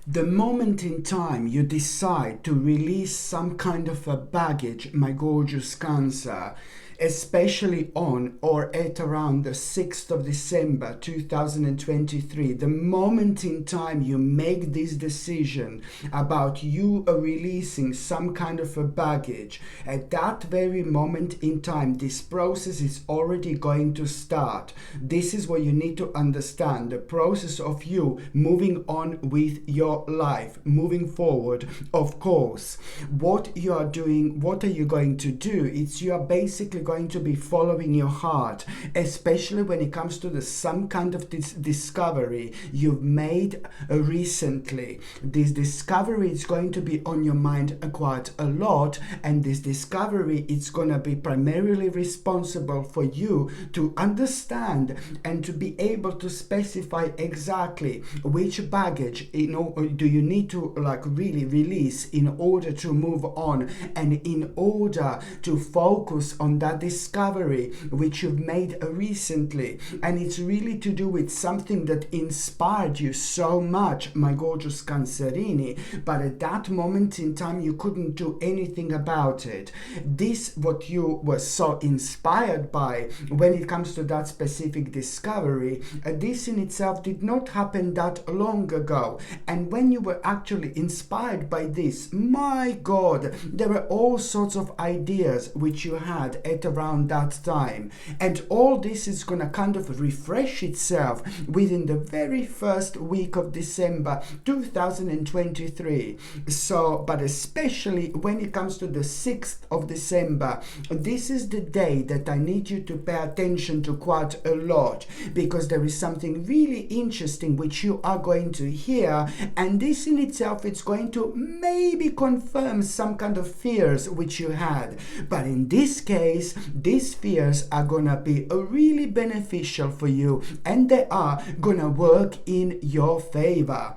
The moment in time you decide to release some kind of a baggage, my gorgeous Cancer, especially on or at around the 6th of December 2023, the moment in time you make this decision about you releasing some kind of a baggage, at that very moment in time, this process is already going to start. This is what you need to understand, the process of you moving on with your life, moving forward. Of course, what you are doing, what are you going to do? It's you are basically going to be following your heart, especially when it comes to some kind of discovery you've made recently. This discovery is going to be on your mind quite a lot, and this discovery is going to be primarily responsible for you to understand and to be able to specify exactly which baggage do you need to really release in order to move on, and in order to focus on that discovery which you've made recently. And it's really to do with something that inspired you so much, my gorgeous Cancerini, but at that moment in time you couldn't do anything about it. This, what you were so inspired by when it comes to that specific discovery, this in itself did not happen that long ago. And when you were actually inspired by this, my God, there were all sorts of ideas which you had at around that time, and all this is gonna kind of refresh itself within the very first week of December 2023. So, but especially when it comes to the 6th of December, this is the day that I need you to pay attention to quite a lot, because there is something really interesting which you are going to hear, and this in itself it's going to maybe confirm some kind of fears which you had. But in this case, these fears are gonna be really beneficial for you, and they are gonna work in your favor.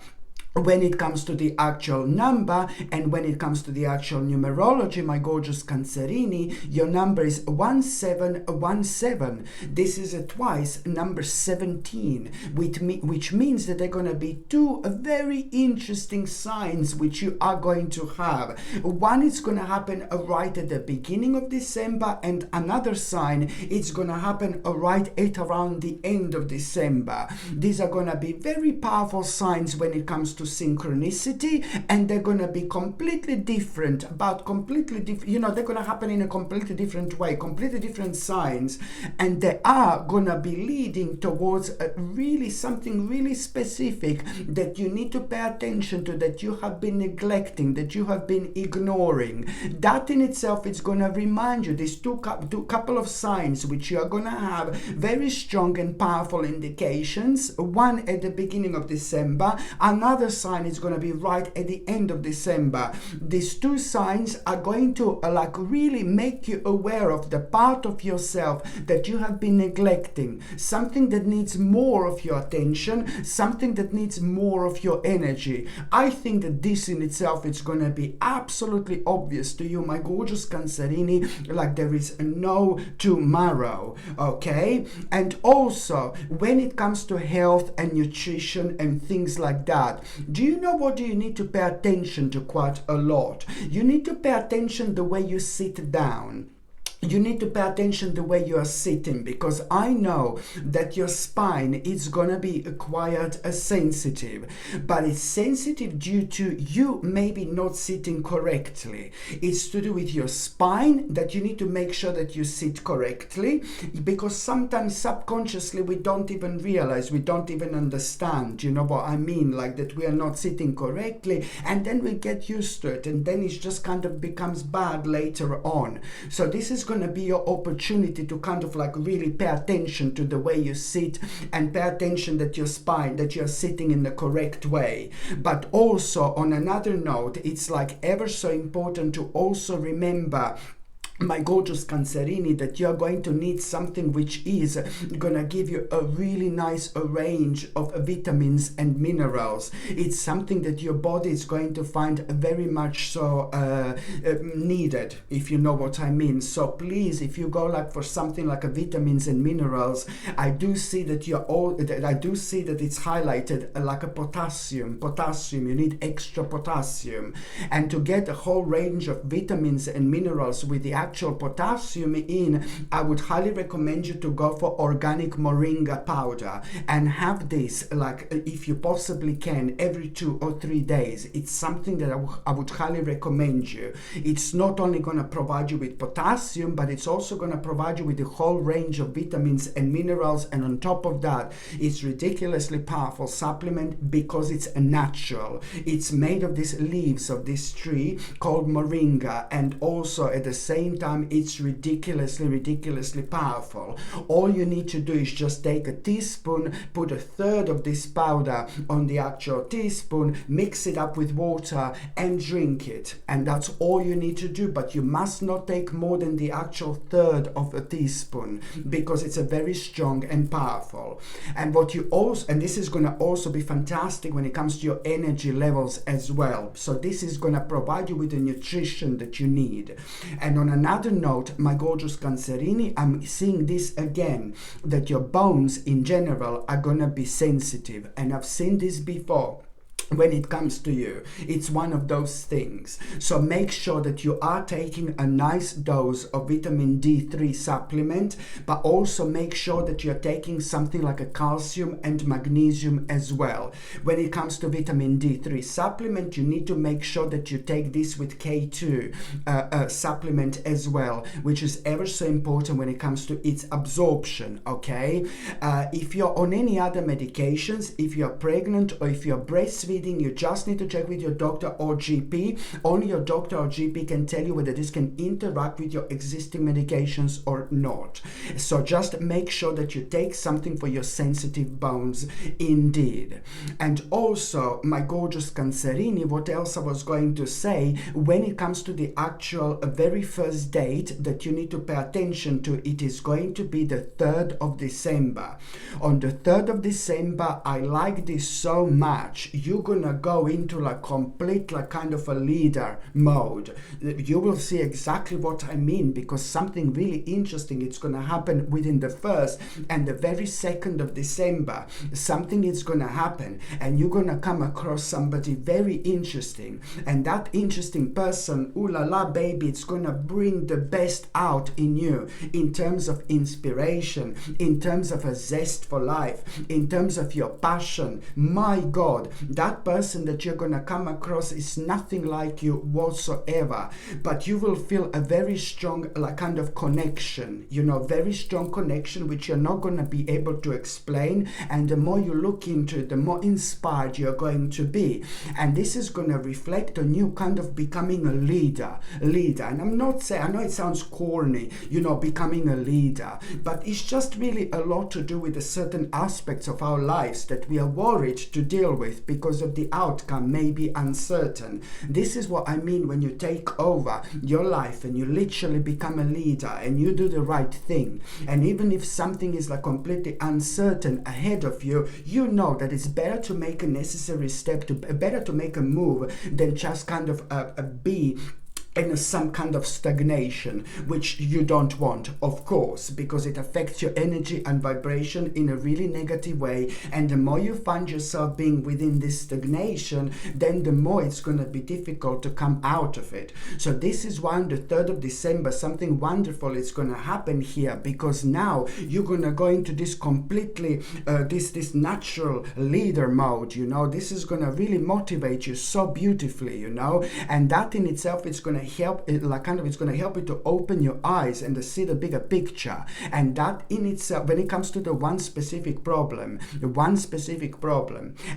When it comes to the actual number and when it comes to the actual numerology, my gorgeous Cancerini, your number is 1717. This is twice number 17, which means that there are going to be two very interesting signs which you are going to have. One is going to happen right at the beginning of December, and another sign it's going to happen right at around the end of December. These are going to be very powerful signs when it comes to synchronicity, and they're going to be completely different, they're going to happen in a completely different way, completely different signs, and they are going to be leading towards something really specific that you need to pay attention to, that you have been neglecting, that you have been ignoring. That in itself is going to remind you these two couple of signs which you are going to have very strong and powerful indications. One at the beginning of December, another sign is going to be right at the end of December. These two signs are going to really make you aware of the part of yourself that you have been neglecting, something that needs more of your attention, something that needs more of your energy. I think that this in itself is going to be absolutely obvious to you, my gorgeous Cancerini, like there is no tomorrow, okay? And also, when it comes to health and nutrition and things like that, do you know what you need to pay attention to quite a lot? You need to pay attention the way you sit down. You need to pay attention the way you are sitting, because I know that your spine is gonna be quite sensitive, but it's sensitive due to you maybe not sitting correctly. It's to do with your spine, that you need to make sure that you sit correctly, because sometimes subconsciously we don't even realize, we don't even understand, you know what I mean, like that we are not sitting correctly, and then we get used to it, and then it just kind of becomes bad later on. So this is going to be your opportunity to kind of really pay attention to the way you sit, and pay attention that your spine, that you're sitting in the correct way. But also on another note, it's ever so important to also remember my gorgeous Cancerini, that you're going to need something which is gonna give you a really nice range of vitamins and minerals. It's something that your body is going to find very much so needed, if you know what I mean. So please, if you go like for something like a vitamins and minerals, I do see that I do see that it's highlighted like a potassium. You need extra potassium, and to get a whole range of vitamins and minerals with the actual potassium in, I would highly recommend you to go for organic moringa powder and have this, like, if you possibly can, every 2 or 3 days. It's something that I would highly recommend you. It's not only going to provide you with potassium, but it's also going to provide you with a whole range of vitamins and minerals, and on top of that, it's ridiculously powerful supplement because it's natural. It's made of these leaves of this tree called moringa, and also at the same time it's ridiculously powerful. All you need to do is just take a teaspoon, put a third of this powder on the actual teaspoon, mix it up with water and drink it, and that's all you need to do. But you must not take more than the actual third of a teaspoon, because it's a very strong and powerful. And what you also, and this is going to also be fantastic when it comes to your energy levels as well. So this is going to provide you with the nutrition that you need. And on another note, my gorgeous Cancerini, I'm seeing this again, that your bones in general are going to be sensitive, and I've seen this before. When it comes to you, it's one of those things. So make sure that you are taking a nice dose of vitamin D3 supplement, but also make sure that you're taking something like a calcium and magnesium as well. When it comes to vitamin D3 supplement, you need to make sure that you take this with K2 supplement as well, which is ever so important when it comes to its absorption, okay? If you're on any other medications, if you're pregnant or if you're breastfeeding, you just need to check with your doctor or GP. Only your doctor or GP can tell you whether this can interact with your existing medications or not. So just make sure that you take something for your sensitive bones indeed. And also, my gorgeous Cancerini, what else I was going to say, when it comes to the actual very first date that you need to pay attention to, it is going to be the 3rd of December. On the 3rd of December, I like this so much. You're gonna go into like complete like kind of a leader mode. You will see exactly what I mean, because something really interesting it's gonna happen within the 1st and the very 2nd of December. Something is gonna happen, and you're gonna come across somebody very interesting, and that interesting person, ooh la la baby, it's gonna bring the best out in you in terms of inspiration, in terms of a zest for life, in terms of your passion. My God, that person that you're gonna come across is nothing like you whatsoever, but you will feel a very strong like kind of connection, you know, very strong connection which you're not gonna be able to explain, and the more you look into it, the more inspired you're going to be. And this is gonna reflect on you kind of becoming a leader. And I'm not saying, I know it sounds corny, you know, becoming a leader, but it's just really a lot to do with the certain aspects of our lives that we are worried to deal with because of the outcome may be uncertain. This is what I mean when you take over your life and you literally become a leader and you do the right thing. And even if something is like completely uncertain ahead of you, you know that it's better to make a necessary step, better to make a move than just kind of be in some kind of stagnation, which you don't want, of course, because it affects your energy and vibration in a really negative way. And the more you find yourself being within this stagnation, then the more it's going to be difficult to come out of it. So this is why on the 3rd of December, something wonderful is going to happen here, because now you're going to go into this completely, this natural leader mode, you know. This is going to really motivate you so beautifully, you know, and that in itself is going to help it, like kind of, it's going to help you to open your eyes and to see the bigger picture. And that in itself, when it comes to the one specific problem,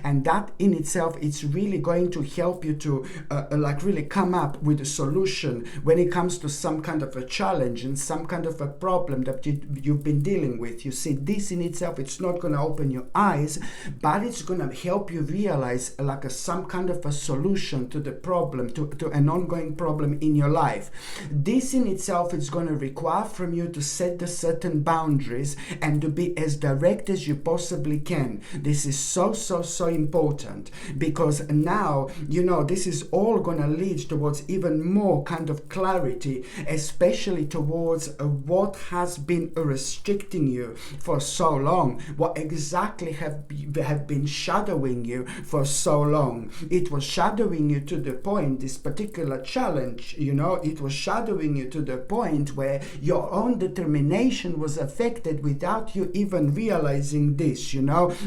and that in itself, it's really going to help you to like really come up with a solution when it comes to some kind of a challenge and some kind of a problem that you've been dealing with. You see, this in itself, it's not going to open your eyes, but it's going to help you realize like some kind of a solution to the problem, to an ongoing problem in your life. This in itself is going to require from you to set the certain boundaries and to be as direct as you possibly can. This is so important, because now, this is all going to lead towards even more kind of clarity, especially towards what has been restricting you for so long, what exactly have been shadowing you for so long. It was shadowing you to the point, this particular challenge, it was shadowing you to the point where your own determination was affected without you even realizing this,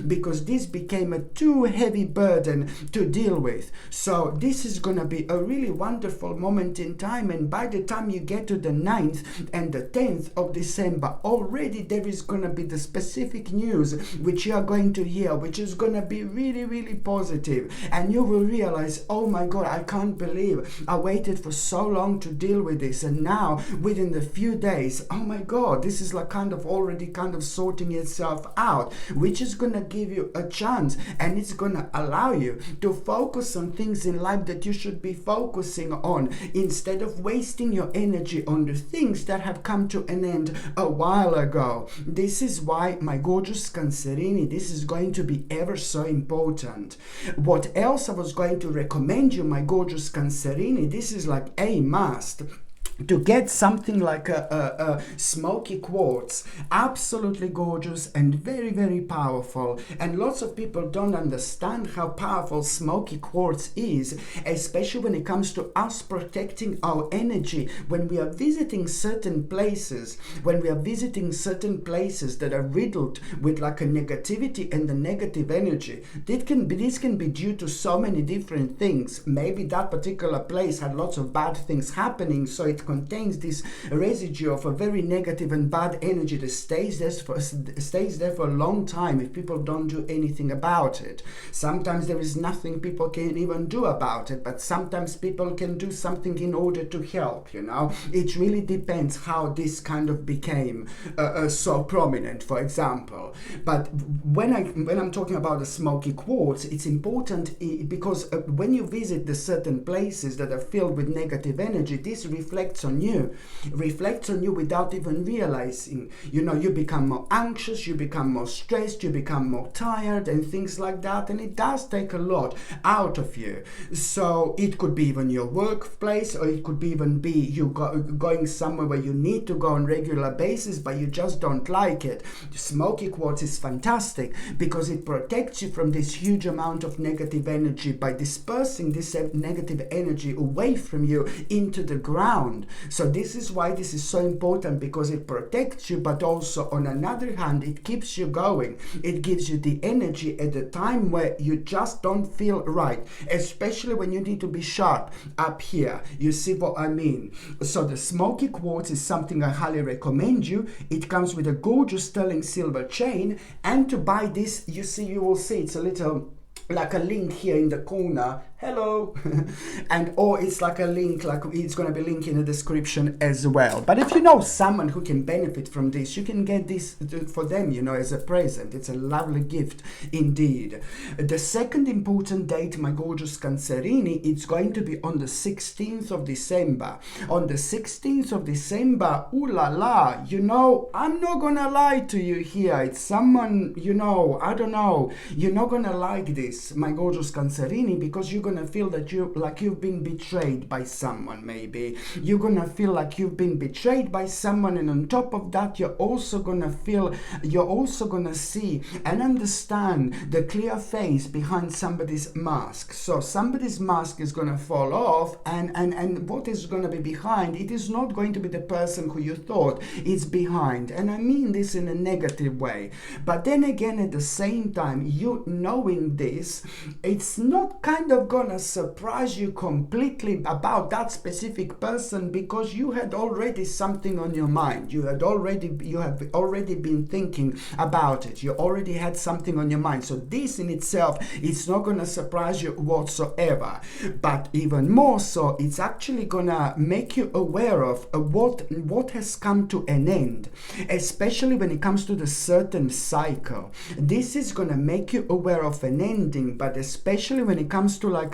because this became a too heavy burden to deal with. So this is going to be a really wonderful moment in time, and by the time you get to the 9th and the 10th of December, already there is going to be the specific news which you are going to hear, which is going to be really positive, and you will realize, oh my God, I can't believe I waited for so long to deal with this, and now within the few days, oh my God, this is like already sorting itself out, which is going to give you a chance, and it's going to allow you to focus on things in life that you should be focusing on, instead of wasting your energy on the things that have come to an end a while ago. This is why, my gorgeous Cancerini, this is going to be ever so important. What else I was going to recommend you, my gorgeous Cancerini, this is like a must. To get something like a smoky quartz, absolutely gorgeous and very powerful, and lots of people don't understand how powerful smoky quartz is, especially when it comes to us protecting our energy when we are visiting certain places, that are riddled with like a negativity and the negative energy. This can be due to so many different things. Maybe that particular place had lots of bad things happening, so it contains this residue of a very negative and bad energy that stays there for a long time if people don't do anything about it. Sometimes there is nothing people can even do about it, but sometimes people can do something in order to help, It really depends how this kind of became so prominent, for example. But when I'm talking about the smoky quartz, it's important because when you visit the certain places that are filled with negative energy, this reflects on you without even realizing. You become more anxious, you become more stressed, you become more tired and things like that, and it does take a lot out of you. So it could be even your workplace, or it could even be you going somewhere where you need to go on regular basis, but you just don't like it. Smoky quartz is fantastic because it protects you from this huge amount of negative energy by dispersing this negative energy away from you into the ground. So this is why this is so important, because it protects you, but also on another hand, it keeps you going. It gives you the energy at the time where you just don't feel right, especially when you need to be sharp up here. You see what I mean? So the smoky quartz is something I highly recommend you. It comes with a gorgeous sterling silver chain, and to buy this, you will see it's a little like a link here in the corner. Hello. And or it's like a link, like it's going to be linked in the description as well. But if you know someone who can benefit from this, you can get this for them, as a present. It's a lovely gift indeed. The second important date, my gorgeous Cancerini, it's going to be on the 16th of December. On the 16th of December, ooh la la, I'm not going to lie to you here. It's someone, I don't know. You're not going to like this, my gorgeous Cancerini, because you're going to feel that you've been betrayed by someone. Maybe you're going to feel like you've been betrayed by someone, and on top of that, you're also going to see and understand the clear face behind somebody's mask. So somebody's mask is going to fall off, and what is going to be behind, it is not going to be the person who you thought is behind, and I mean this in a negative way. But then again, at the same time, you knowing this, it's not kind of gonna surprise you completely about that specific person, because you had already something on your mind. You have already been thinking about it. You already had something on your mind. So this in itself, it's not gonna surprise you whatsoever. But even more so, it's actually gonna make you aware of what has come to an end, especially when it comes to the certain cycle. This is gonna make you aware of an ending, but especially when it comes to like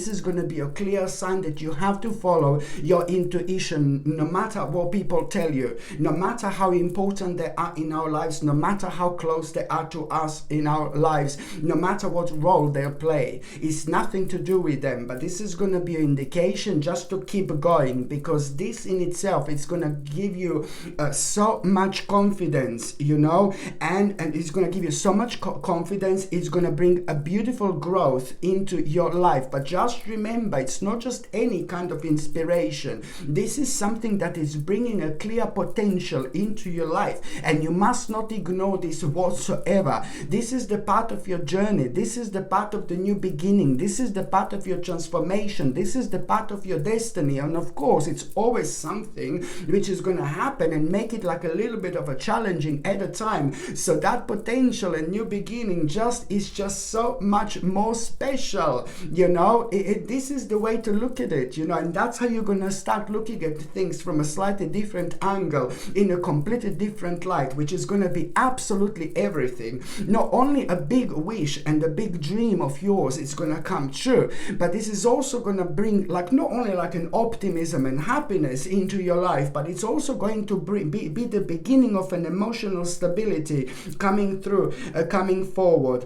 this is going to be a clear sign that you have to follow your intuition, no matter what people tell you, no matter how important they are in our lives, no matter how close they are to us in our lives, no matter what role they play. It's nothing to do with them, but this is going to be an indication just to keep going, because this in itself, it's going to give you so much confidence, you know, and it's going to give you so much confidence. It's going to bring a beautiful growth into your life. But just remember, it's not just any kind of inspiration. This is something that is bringing a clear potential into your life, and you must not ignore this whatsoever. This is the part of your journey. This is the part of the new beginning. This is the part of your transformation. This is the part of your destiny. And of course, it's always something which is going to happen and make it like a little bit of a challenging at a time. So that potential and new beginning is just so much more special, you know. This is the way to look at it, you know, and that's how you're going to start looking at things from a slightly different angle, in a completely different light, which is going to be absolutely everything. Not only a big wish and a big dream of yours is going to come true, but this is also going to bring like not only like an optimism and happiness into your life, but it's also going to be the beginning of an emotional stability coming through, coming forward.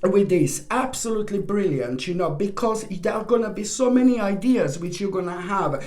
With this, absolutely brilliant, you know, because there are going to be so many ideas which you're going to have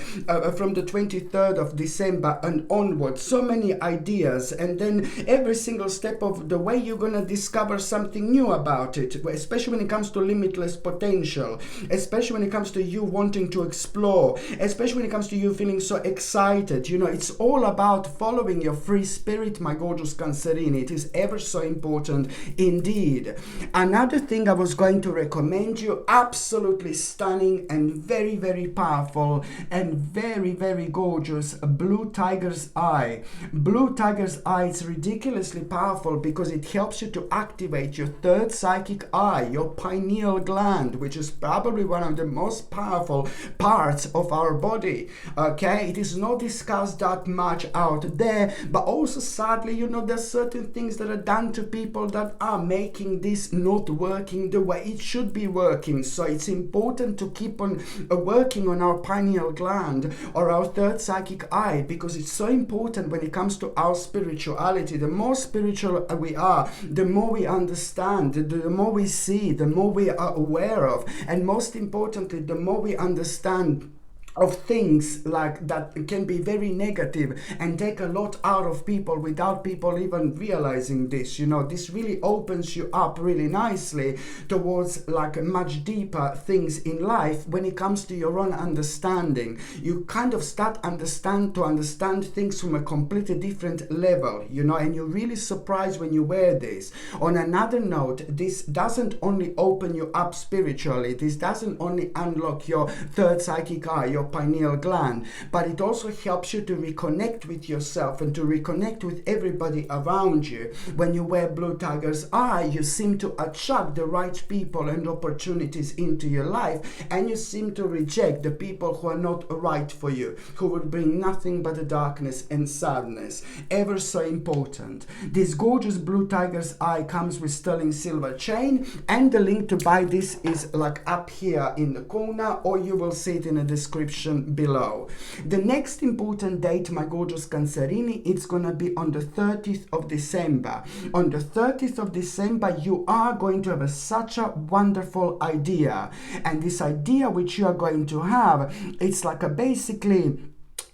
from the 23rd of December and onwards, so many ideas, and then every single step of the way you're going to discover something new about it, especially when it comes to limitless potential, especially when it comes to you wanting to explore, especially when it comes to you feeling so excited. You know, it's all about following your free spirit, my gorgeous Cancerini. It is ever so important indeed. Another thing I was going to recommend you, absolutely stunning and very, very powerful and very, very gorgeous, Blue Tiger's Eye. Blue Tiger's Eye is ridiculously powerful because it helps you to activate your third psychic eye, your pineal gland, which is probably one of the most powerful parts of our body. Okay, it is not discussed that much out there, but also sadly, you know, there's certain things that are done to people that are making this not working the way it should be working. So it's important to keep on working on our pineal gland or our third psychic eye, because it's so important when it comes to our spirituality. The more spiritual we are, the more we understand, the more we see, the more we are aware of, and most importantly, the more we understand of things like that can be very negative and take a lot out of people without people even realizing this. You know, this really opens you up really nicely towards like much deeper things in life when it comes to your own understanding. You kind of start to understand things from a completely different level, you know, and you're really surprised when you wear this. On another note, this doesn't only open you up spiritually, this doesn't only unlock your third psychic eye, your pineal gland, but it also helps you to reconnect with yourself and to reconnect with everybody around you. When you wear Blue Tiger's Eye, you seem to attract the right people and opportunities into your life, and you seem to reject the people who are not right for you, who will bring nothing but the darkness and sadness. Ever so important. This gorgeous Blue Tiger's Eye comes with sterling silver chain, and the link to buy this is like up here in the corner, or you will see it in the description below. The next important date, my gorgeous Cancerini, it's gonna be on the 30th of December. On the 30th of December, you are going to have such a wonderful idea, and this idea which you are going to have, it's like a basically,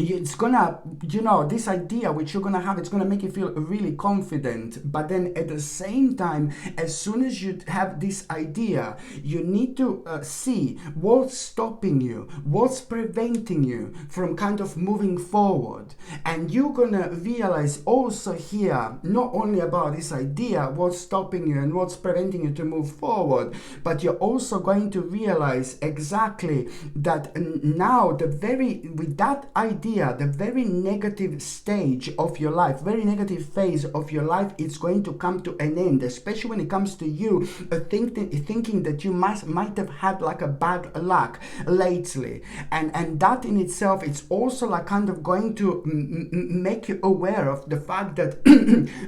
it's gonna, you know, this idea which you're gonna have, it's gonna make you feel really confident. But then at the same time, as soon as you have this idea, you need to see what's stopping you, what's preventing you from kind of moving forward. And you're gonna realize also here, not only about this idea, what's stopping you and what's preventing you to move forward, but you're also going to realize exactly that now with that idea idea, the very negative stage of your life, very negative phase of your life, it's going to come to an end, especially when it comes to you thinking that you might have had like a bad luck lately. And that in itself, it's also like kind of going to make you aware of the fact that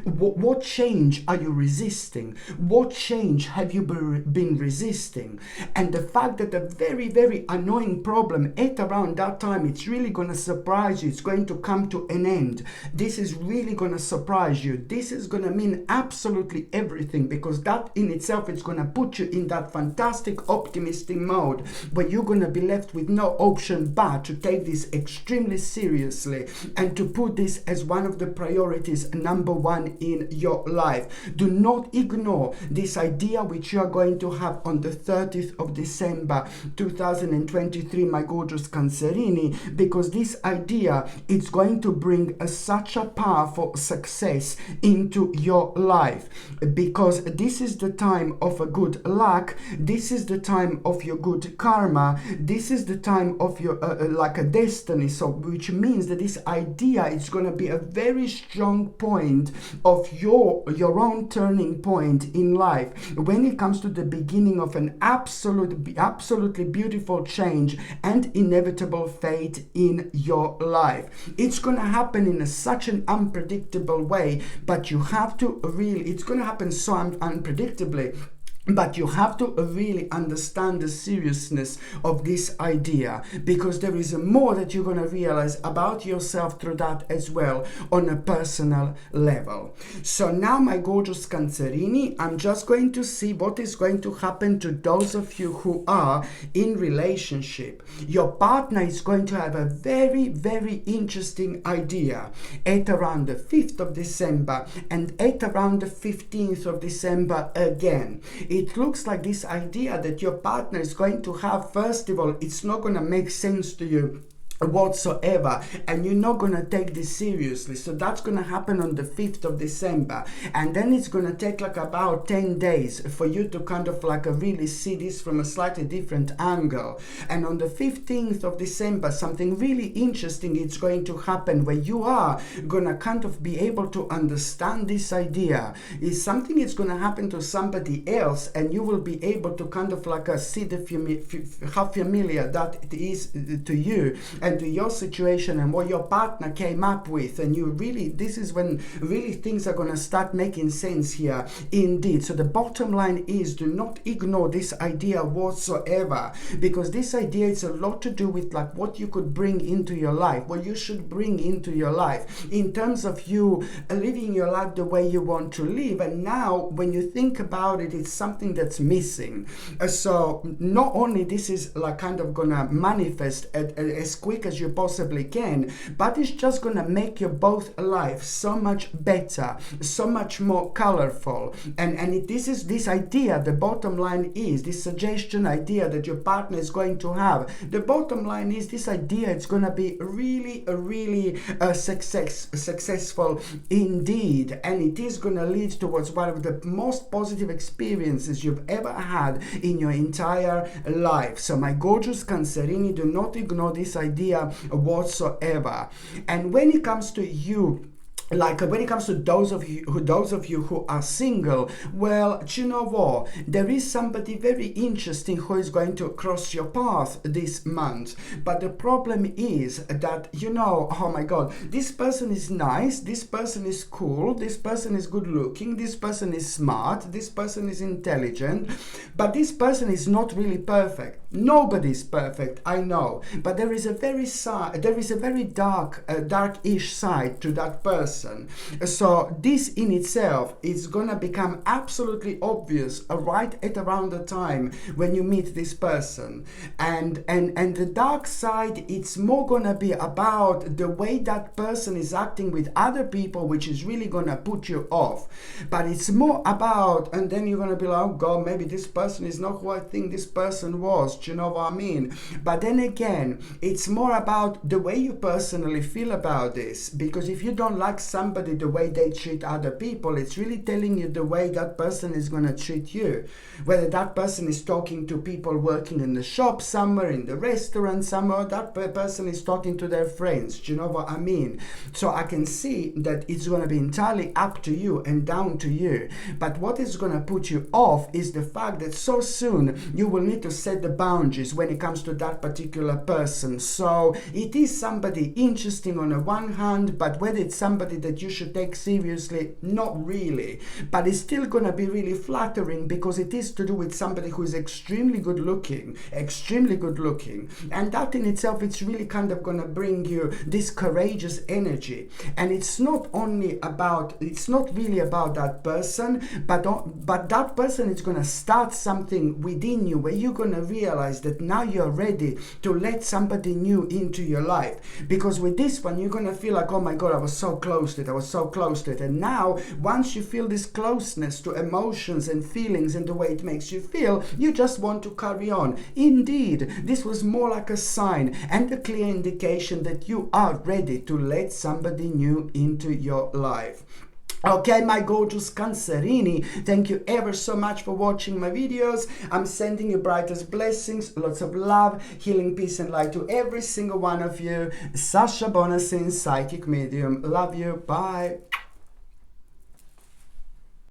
what change are you resisting? What change have you been resisting? And the fact that a very, very annoying problem at around that time, it's really going to surprise you. It's going to come to an end. This is really going to surprise you. This is going to mean absolutely everything, because that in itself is going to put you in that fantastic optimistic mode where you're going to be left with no option but to take this extremely seriously and to put this as one of the priorities, number one in your life. Do not ignore this idea which you are going to have on the 30th of December 2023, my gorgeous Cancerini, because this idea, it's going to bring such a powerful success into your life, because this is the time of a good luck. This is the time of your good karma. This is the time of your like a destiny. So which means that this idea is going to be a very strong point of your own turning point in life when it comes to the beginning of an absolutely beautiful change and inevitable fate in your life. It's going to happen in such an unpredictable way, but you have to really, it's going to happen so unpredictably. But you have to really understand the seriousness of this idea, because there is more that you're going to realize about yourself through that as well on a personal level. So now, my gorgeous Cancerini, I'm just going to see what is going to happen to those of you who are in relationship. Your partner is going to have a very, very interesting idea at around the 5th of December and at around the 15th of December again. It looks like this idea that your partner is going to have, first of all, it's not going to make sense to you whatsoever, and you're not going to take this seriously. So that's going to happen on the 5th of December, and then it's going to take like about 10 days for you to kind of like really see this from a slightly different angle. And on the 15th of December, something really interesting is going to happen where you are going to kind of be able to understand this idea. Is something is going to happen to somebody else, and you will be able to kind of like see how familiar that it is to you and to your situation and what your partner came up with. And you really, this is when really things are going to start making sense here indeed. So the bottom line is, do not ignore this idea whatsoever, because this idea is a lot to do with like what you could bring into your life, what you should bring into your life in terms of you living your life the way you want to live. And now when you think about it, it's something that's missing. So not only this is like kind of gonna manifest as quick as you possibly can, but it's just gonna make your both life so much better, so much more colorful. And this is this idea, the bottom line is this suggestion idea that your partner is going to have. The bottom line is this idea, it's gonna be really successful indeed, and it is gonna lead towards one of the most positive experiences you've ever had in your entire life. So my gorgeous Cancerini, do not ignore this idea whatsoever. And when it comes to you, like when it comes to those of you who are single, well, do you know what? There is somebody very interesting who is going to cross your path this month. But the problem is that, you know, oh my God, this person is nice, this person is cool, this person is good looking, this person is smart, this person is intelligent, but this person is not really perfect. Nobody's perfect, I know, but there is a very dark-ish side to that person. So this in itself is gonna become absolutely obvious right at around the time when you meet this person. And the dark side, it's more gonna be about the way that person is acting with other people, which is really gonna put you off. But it's more about, and then you're gonna be like, oh God, maybe this person is not who I think this person was. Do you know what I mean? But then again, it's more about the way you personally feel about this, because if you don't like somebody the way they treat other people. It's really telling you the way that person is going to treat you. Whether that person is talking to people working in the shop somewhere, in the restaurant somewhere, that person is talking to their friends. Do you know what I mean? So I can see that it's going to be entirely up to you and down to you. But what is going to put you off is the fact that so soon you will need to set the boundaries when it comes to that particular person. So it is somebody interesting on the one hand, but whether it's somebody that you should take seriously, not really. But it's still going to be really flattering because it is to do with somebody who is extremely good looking, and that in itself, it's really kind of going to bring you this courageous energy. And it's not really about that person, but that person is going to start something within you where you're going to realize that now you're ready to let somebody new into your life. Because with this one, you're going to feel like, oh my God, I was so close to it. And now, once you feel this closeness to emotions and feelings and the way it makes you feel, you just want to carry on. Indeed, this was more like a sign and a clear indication that you are ready to let somebody new into your life. Okay, my gorgeous Cancerini, thank you ever so much for watching my videos. I'm sending you brightest blessings, lots of love, healing, peace and light to every single one of you. Sasha Bonasin, Psychic Medium. Love you. Bye.